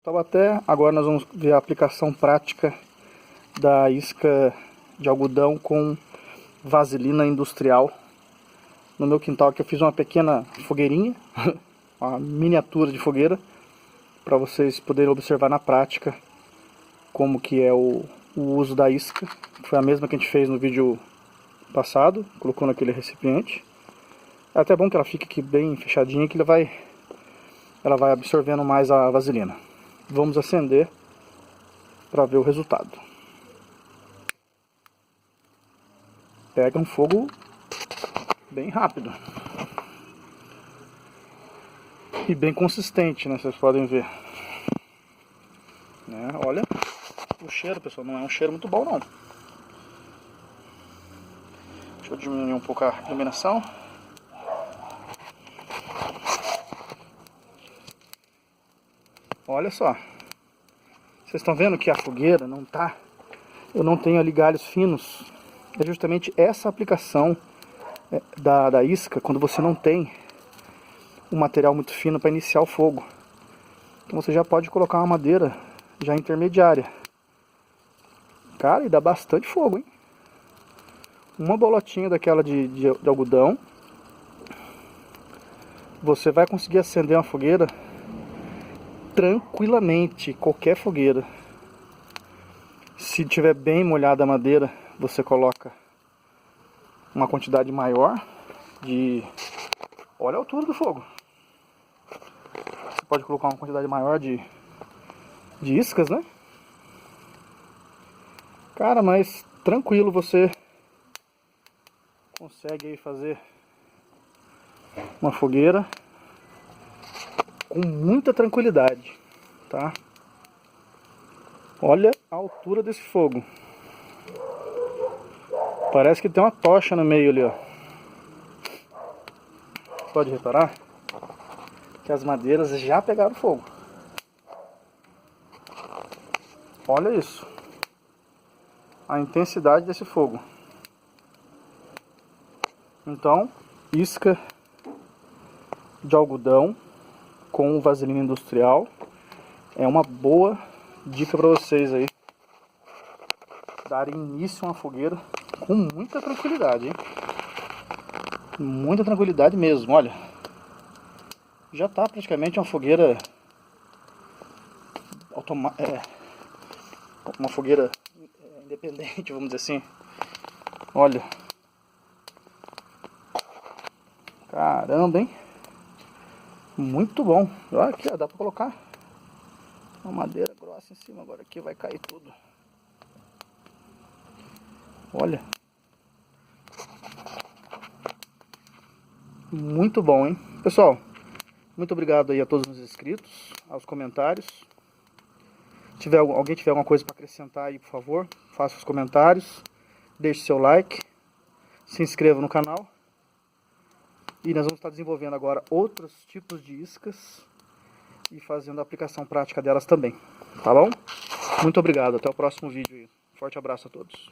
Taubaté. Agora nós vamos ver a aplicação prática da isca de algodão com vaselina industrial. No meu quintal aqui eu fiz uma pequena fogueirinha, uma miniatura de fogueira, para vocês poderem observar na prática como que é o uso da isca. Foi a mesma que a gente fez no vídeo passado, colocou naquele recipiente. É até bom que ela fique aqui bem fechadinha, que ela vai absorvendo mais a vaselina. Vamos acender para ver o resultado. Pega um fogo bem rápido e bem consistente, né? Vocês podem ver, né? Olha o cheiro, pessoal, não é um cheiro muito bom não. Deixa eu diminuir um pouco a iluminação. Olha só, vocês estão vendo que a fogueira não tá, eu não tenho ali galhos finos. É justamente essa aplicação da isca, quando você não tem um material muito fino para iniciar o fogo. Então você já pode colocar uma madeira já intermediária. Cara, e dá bastante fogo, hein? Uma bolotinha daquela de algodão, você vai conseguir acender uma fogueira tranquilamente, qualquer fogueira. Se tiver bem molhada a madeira, você coloca uma quantidade maior de... Olha a altura do fogo. Você pode colocar uma quantidade maior de iscas, né? Cara, mas tranquilo, você consegue aí fazer uma fogueira com muita tranquilidade, tá? Olha a altura desse fogo. Parece que tem uma tocha no meio ali, ó. Pode reparar que as madeiras já pegaram fogo. Olha isso. A intensidade desse fogo. Então, isca de algodão com vaselina industrial é uma boa dica para vocês aí darem início a uma fogueira com muita tranquilidade, hein? Muita tranquilidade mesmo, olha. Já está praticamente uma fogueira uma fogueira independente, vamos dizer assim. Olha. Caramba, hein? Muito bom. Olha aqui, ó, dá para colocar uma madeira grossa em cima. Agora aqui vai cair tudo. Olha. Muito bom, hein? Pessoal, muito obrigado aí a todos os inscritos, aos comentários. Se alguém tiver alguma coisa para acrescentar aí, por favor, faça os comentários. Deixe seu like. Se inscreva no canal. E nós vamos estar desenvolvendo agora outros tipos de iscas e fazendo a aplicação prática delas também, tá bom? Muito obrigado, até o próximo vídeo aí. Forte abraço a todos.